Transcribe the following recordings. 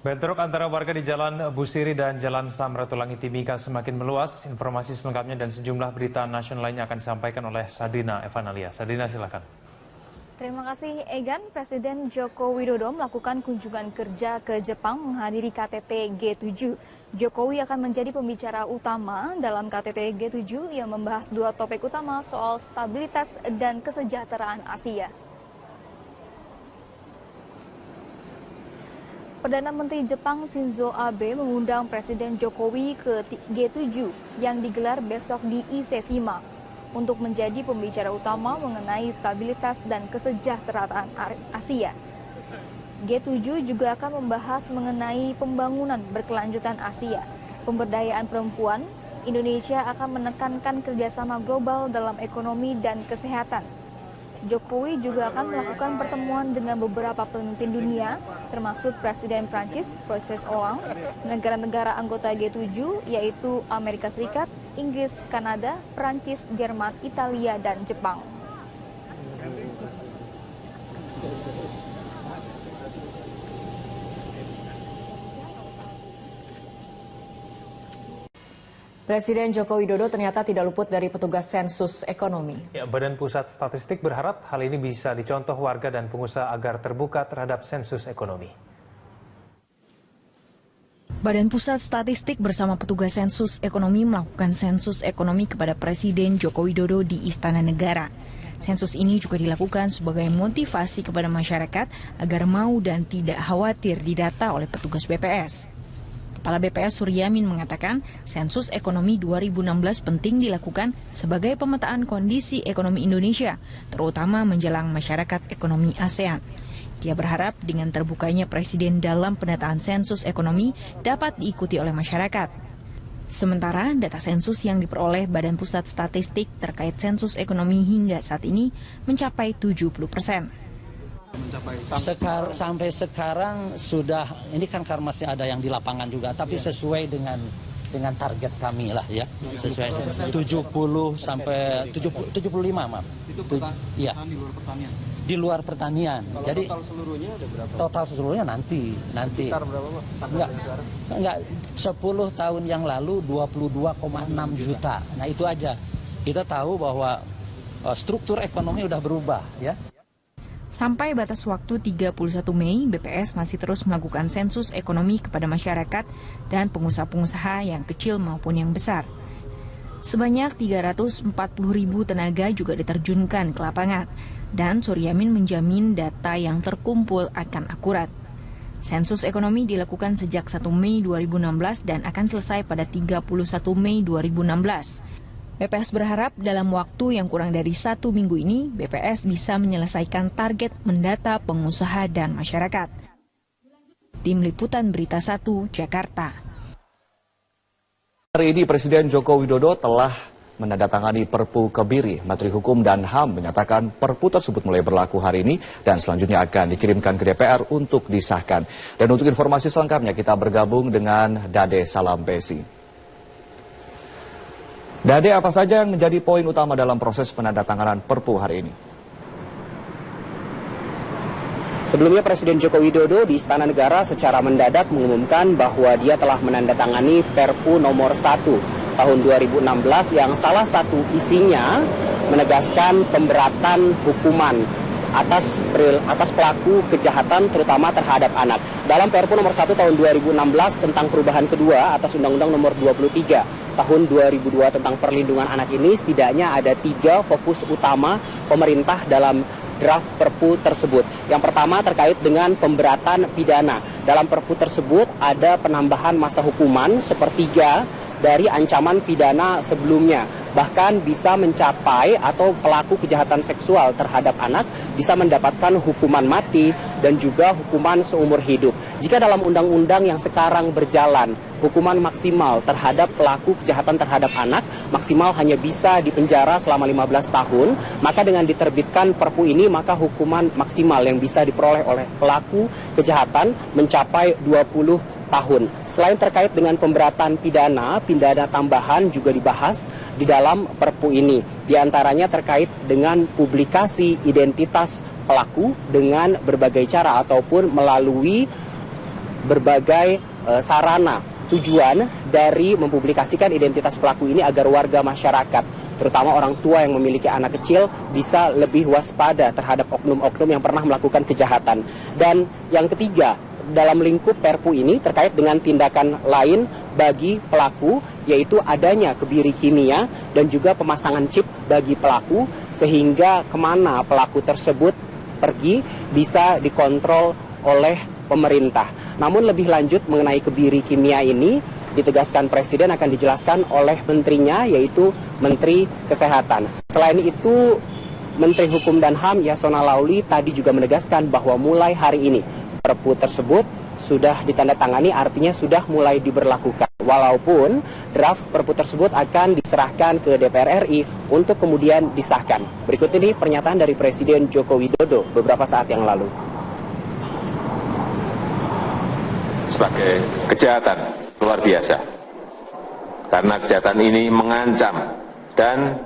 Bentrok antara warga di Jalan Busiri dan Jalan Samratulangi Timika semakin meluas. Informasi selengkapnya dan sejumlah berita nasional lainnya akan disampaikan oleh Sadrina Evanalia. Sadrina, silakan. Terima kasih, Egan. Presiden Joko Widodo melakukan kunjungan kerja ke Jepang menghadiri KTT G7. Jokowi akan menjadi pembicara utama dalam KTT G7 yang membahas dua topik utama soal stabilitas dan kesejahteraan Asia. Perdana Menteri Jepang Shinzo Abe mengundang Presiden Jokowi ke G7 yang digelar besok di Ise-shima untuk menjadi pembicara utama mengenai stabilitas dan kesejahteraan Asia. G7 juga akan membahas mengenai pembangunan berkelanjutan Asia, pemberdayaan perempuan. Indonesia akan menekankan kerjasama global dalam ekonomi dan kesehatan. Jokowi juga akan melakukan pertemuan dengan beberapa pemimpin dunia, termasuk Presiden Prancis François Hollande, negara-negara anggota G7 yaitu Amerika Serikat, Inggris, Kanada, Prancis, Jerman, Italia, dan Jepang. Presiden Joko Widodo ternyata tidak luput dari petugas sensus ekonomi. Badan Pusat Statistik berharap hal ini bisa dicontoh warga dan pengusaha agar terbuka terhadap sensus ekonomi. Badan Pusat Statistik bersama petugas sensus ekonomi melakukan sensus ekonomi kepada Presiden Joko Widodo di Istana Negara. Sensus ini juga dilakukan sebagai motivasi kepada masyarakat agar mau dan tidak khawatir didata oleh petugas BPS. Kepala BPS Suryamin mengatakan sensus ekonomi 2016 penting dilakukan sebagai pemetaan kondisi ekonomi Indonesia, terutama menjelang masyarakat ekonomi ASEAN. Dia berharap dengan terbukanya Presiden dalam penataan sensus ekonomi dapat diikuti oleh masyarakat. Sementara data sensus yang diperoleh Badan Pusat Statistik terkait sensus ekonomi hingga saat ini mencapai 70%. Sampai sekarang sudah, ini kan karena masih ada yang di lapangan juga, tapi sesuai dengan target kami lah ya, sesuai 70 sampai 75 maaf. Itu ya. Di luar pertanian. Di luar pertanian. Kalau jadi total seluruhnya ada berapa? Total seluruhnya nanti. Sekitar berapa, Pak? Enggak, 10 tahun yang lalu 22,6 juta. Nah itu aja. Kita tahu bahwa struktur ekonomi udah berubah ya. Sampai batas waktu 31 Mei, BPS masih terus melakukan sensus ekonomi kepada masyarakat dan pengusaha-pengusaha yang kecil maupun yang besar. Sebanyak 340.000 tenaga juga diterjunkan ke lapangan, dan Suryamin menjamin data yang terkumpul akan akurat. Sensus ekonomi dilakukan sejak 1 Mei 2016 dan akan selesai pada 31 Mei 2016. BPS berharap dalam waktu yang kurang dari 1 minggu ini, BPS bisa menyelesaikan target mendata pengusaha dan masyarakat. Tim Liputan Berita 1, Jakarta. Hari ini Presiden Joko Widodo telah menandatangani Perpu Kebiri. Menteri Hukum dan HAM menyatakan Perpu tersebut mulai berlaku hari ini dan selanjutnya akan dikirimkan ke DPR untuk disahkan. Dan untuk informasi selengkapnya kita bergabung dengan Dade Salambesi. Dade, apa saja yang menjadi poin utama dalam proses penandatanganan Perpu hari ini? Sebelumnya Presiden Joko Widodo di Istana Negara secara mendadak mengumumkan bahwa dia telah menandatangani Perpu nomor 1 tahun 2016 yang salah satu isinya menegaskan pemberatan hukuman atas pelaku kejahatan terutama terhadap anak. Dalam Perpu nomor 1 tahun 2016 tentang perubahan kedua atas Undang-Undang nomor 23 tahun 2002 tentang perlindungan anak ini setidaknya ada 3 fokus utama pemerintah dalam draft Perpu tersebut. Yang pertama terkait dengan pemberatan pidana. Dalam Perpu tersebut ada penambahan masa hukuman sepertiga dari ancaman pidana sebelumnya. Bahkan bisa mencapai atau pelaku kejahatan seksual terhadap anak bisa mendapatkan hukuman mati dan juga hukuman seumur hidup. Jika dalam undang-undang yang sekarang berjalan, hukuman maksimal terhadap pelaku kejahatan terhadap anak maksimal hanya bisa dipenjara selama 15 tahun, maka dengan diterbitkan Perpu ini maka hukuman maksimal yang bisa diperoleh oleh pelaku kejahatan mencapai 20 tahun. Selain terkait dengan pemberatan pidana tambahan juga dibahas di dalam Perpu ini. Di antaranya terkait dengan publikasi identitas pelaku dengan berbagai cara ataupun melalui berbagai sarana tujuan dari mempublikasikan identitas pelaku ini agar warga masyarakat, terutama orang tua yang memiliki anak kecil, bisa lebih waspada terhadap oknum-oknum yang pernah melakukan kejahatan. Dan yang ketiga, dalam lingkup Perpu ini terkait dengan tindakan lain bagi pelaku, yaitu adanya kebiri kimia dan juga pemasangan chip bagi pelaku, sehingga kemana pelaku tersebut pergi bisa dikontrol oleh pemerintah. Namun lebih lanjut mengenai kebiri kimia ini, ditegaskan Presiden akan dijelaskan oleh menterinya, yaitu Menteri Kesehatan. Selain itu, Menteri Hukum dan HAM Yasona Lauli tadi juga menegaskan bahwa mulai hari ini Perpu tersebut sudah ditandatangani, artinya sudah mulai diberlakukan. Walaupun draft Perpu tersebut akan diserahkan ke DPR RI untuk kemudian disahkan. Berikut ini pernyataan dari Presiden Joko Widodo beberapa saat yang lalu. Sebagai kejahatan luar biasa, karena kejahatan ini mengancam dan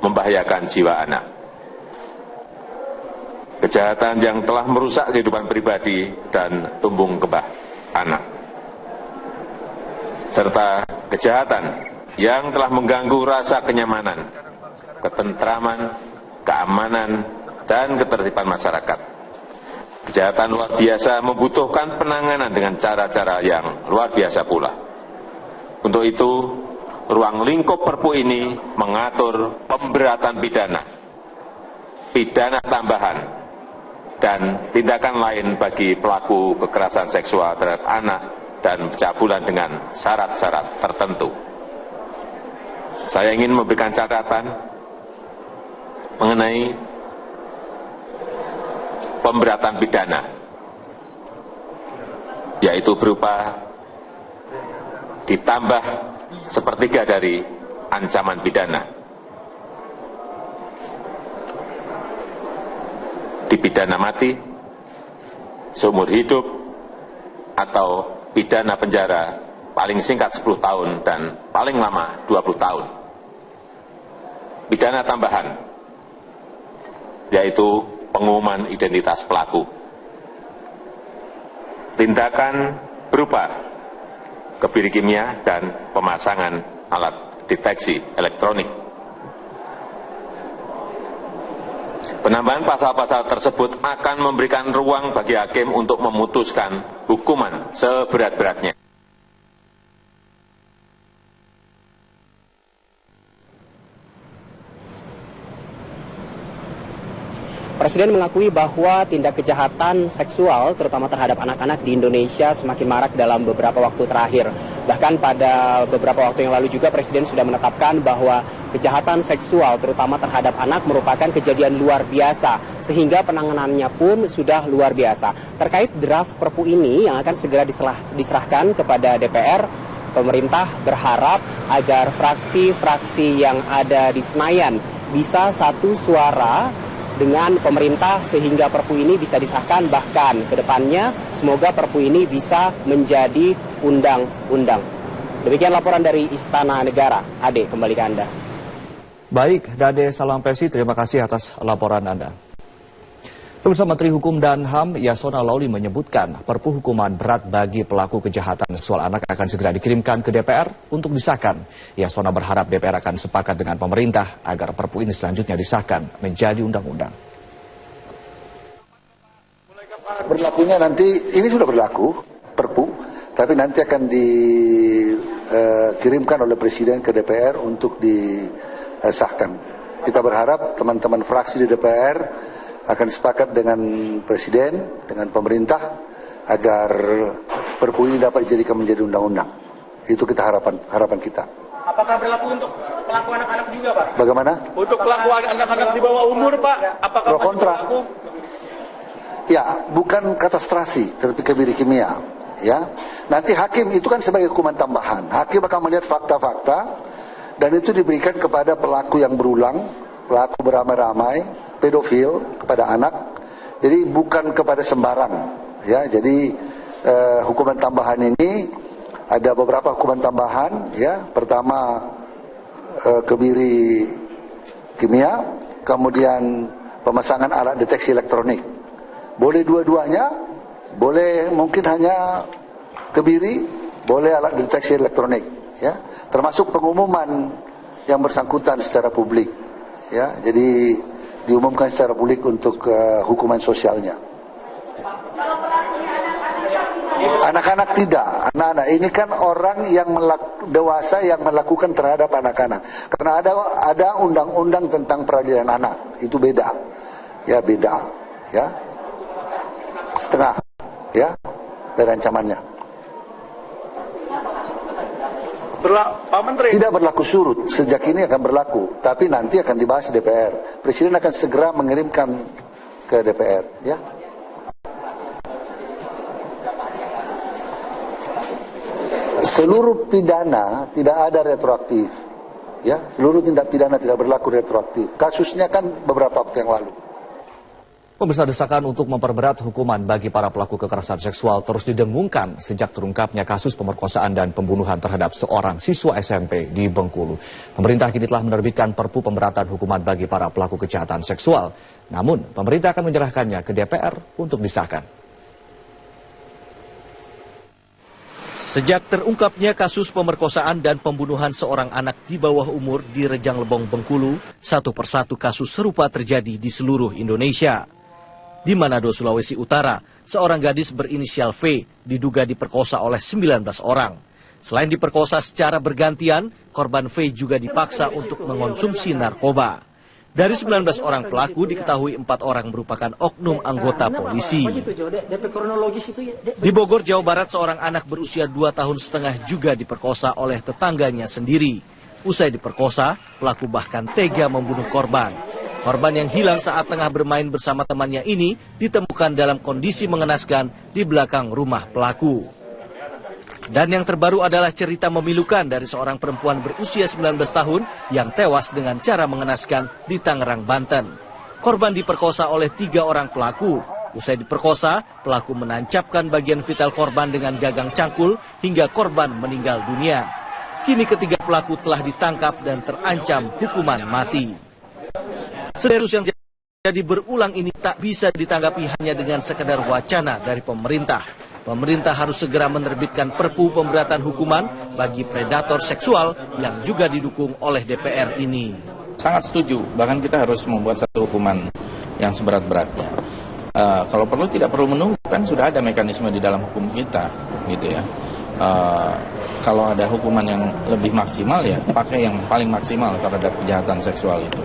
membahayakan jiwa anak. Kejahatan yang telah merusak kehidupan pribadi dan tumbuh kembang anak, serta kejahatan yang telah mengganggu rasa kenyamanan, ketentraman, keamanan, dan ketertiban masyarakat. Kejahatan luar biasa membutuhkan penanganan dengan cara-cara yang luar biasa pula. Untuk itu, ruang lingkup Perpu ini mengatur pemberatan pidana, pidana tambahan, dan tindakan lain bagi pelaku kekerasan seksual terhadap anak dan pencabulan dengan syarat-syarat tertentu. Saya ingin memberikan catatan mengenai pemberatan pidana, yaitu berupa ditambah sepertiga dari ancaman pidana, dipidana mati, seumur hidup, atau pidana penjara paling singkat 10 tahun dan paling lama 20 tahun. Pidana tambahan, yaitu pengumuman identitas pelaku. Tindakan berupa kebiri kimia dan pemasangan alat deteksi elektronik. Penambahan pasal-pasal tersebut akan memberikan ruang bagi hakim untuk memutuskan hukuman seberat-beratnya. Presiden mengakui bahwa tindak kejahatan seksual, terutama terhadap anak-anak di Indonesia, semakin marak dalam beberapa waktu terakhir. Bahkan pada beberapa waktu yang lalu juga Presiden sudah menetapkan bahwa kejahatan seksual, terutama terhadap anak, merupakan kejadian luar biasa, sehingga penanganannya pun sudah luar biasa. Terkait draft Perpu ini yang akan segera diserahkan kepada DPR, pemerintah berharap agar fraksi-fraksi yang ada di Senayan bisa satu suara dengan pemerintah sehingga Perpu ini bisa disahkan, bahkan ke depannya semoga Perpu ini bisa menjadi undang-undang. Demikian laporan dari Istana Negara. Ade, kembali ke Anda. Baik, Dade Salam Presi, terima kasih atas laporan Anda. Pemirsa, Menteri Hukum dan HAM Yasona Lauli menyebutkan Perpu hukuman berat bagi pelaku kejahatan seksual anak akan segera dikirimkan ke DPR untuk disahkan. Yasona berharap DPR akan sepakat dengan pemerintah agar Perpu ini selanjutnya disahkan menjadi undang-undang. Berlakunya nanti, ini sudah berlaku Perpu, tapi nanti akan dikirimkan oleh Presiden ke DPR untuk disahkan. Kita berharap teman-teman fraksi di DPR akan sepakat dengan Presiden, dengan pemerintah, agar Perpu ini dapat dijadikan menjadi undang-undang. Itu kita harapan kita. Apakah berlaku untuk pelaku anak-anak juga, Pak? Bagaimana? Untuk pelaku anak-anak di bawah umur, Pak, apakah pro kontra? Berlaku? Ya, bukan katastrasi, tetapi kebiri kimia. Ya, nanti hakim itu kan sebagai hukuman tambahan. Hakim akan melihat fakta-fakta dan itu diberikan kepada pelaku yang berulang, pelaku beramai-ramai, pedofil kepada anak, jadi bukan kepada sembarang, ya. Jadi hukuman tambahan ini ada beberapa hukuman tambahan, ya. Pertama kebiri kimia, kemudian pemasangan alat deteksi elektronik. Boleh dua-duanya, boleh mungkin hanya kebiri, boleh alat deteksi elektronik, ya, termasuk pengumuman yang bersangkutan secara publik, ya, jadi diumumkan secara publik untuk hukuman sosialnya. Anak-anak tidak, anak-anak ini kan orang yang dewasa yang melakukan terhadap anak-anak. Karena ada undang-undang tentang peradilan anak, itu beda, ya beda, ya setengah, ya dari ancamannya. Pak Menteri. Tidak berlaku surut, sejak ini akan berlaku, tapi nanti akan dibahas DPR. Presiden akan segera mengirimkan ke DPR, ya. Seluruh pidana tidak ada retroaktif, ya. Seluruh tindak pidana tidak berlaku retroaktif. Kasusnya kan beberapa waktu yang lalu. Pemirsa, desakan untuk memperberat hukuman bagi para pelaku kekerasan seksual terus didengungkan sejak terungkapnya kasus pemerkosaan dan pembunuhan terhadap seorang siswa SMP di Bengkulu. Pemerintah kini telah menerbitkan Perpu pemberatan hukuman bagi para pelaku kejahatan seksual. Namun, pemerintah akan menyerahkannya ke DPR untuk disahkan. Sejak terungkapnya kasus pemerkosaan dan pembunuhan seorang anak di bawah umur di Rejang Lebong, Bengkulu, satu persatu kasus serupa terjadi di seluruh Indonesia. Di Manado, Sulawesi Utara, seorang gadis berinisial V diduga diperkosa oleh 19 orang. Selain diperkosa secara bergantian, korban V juga dipaksa untuk mengonsumsi narkoba. Dari 19 orang pelaku diketahui 4 orang merupakan oknum anggota polisi. Di Bogor, Jawa Barat, seorang anak berusia 2,5 tahun juga diperkosa oleh tetangganya sendiri. Usai diperkosa, pelaku bahkan tega membunuh korban. Korban yang hilang saat tengah bermain bersama temannya ini ditemukan dalam kondisi mengenaskan di belakang rumah pelaku. Dan yang terbaru adalah cerita memilukan dari seorang perempuan berusia 19 tahun yang tewas dengan cara mengenaskan di Tangerang, Banten. Korban diperkosa oleh 3 orang pelaku. Usai diperkosa, pelaku menancapkan bagian vital korban dengan gagang cangkul hingga korban meninggal dunia. Kini ketiga pelaku telah ditangkap dan terancam hukuman mati. Kasus yang jadi berulang ini tak bisa ditanggapi hanya dengan sekedar wacana dari pemerintah. Pemerintah harus segera menerbitkan Perpu pemberatan hukuman bagi predator seksual yang juga didukung oleh DPR ini. Sangat setuju, bahkan kita harus membuat satu hukuman yang seberat-beratnya. Kalau perlu tidak perlu menunggu, kan sudah ada mekanisme di dalam hukum kita, gitu ya. Kalau ada hukuman yang lebih maksimal ya pakai yang paling maksimal terhadap kejahatan seksual itu.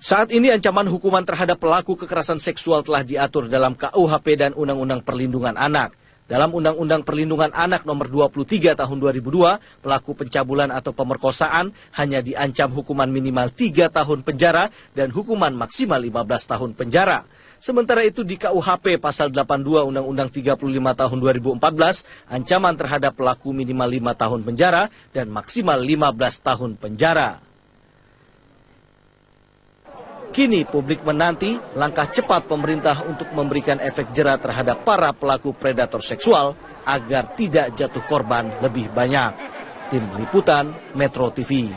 Saat ini ancaman hukuman terhadap pelaku kekerasan seksual telah diatur dalam KUHP dan Undang-Undang Perlindungan Anak. Dalam Undang-Undang Perlindungan Anak nomor 23 tahun 2002, pelaku pencabulan atau pemerkosaan hanya diancam hukuman minimal 3 tahun penjara dan hukuman maksimal 15 tahun penjara. Sementara itu di KUHP pasal 82 Undang-Undang 35 tahun 2014, ancaman terhadap pelaku minimal 5 tahun penjara dan maksimal 15 tahun penjara. Kini publik menanti langkah cepat pemerintah untuk memberikan efek jera terhadap para pelaku predator seksual agar tidak jatuh korban lebih banyak. Tim Liputan Metro TV.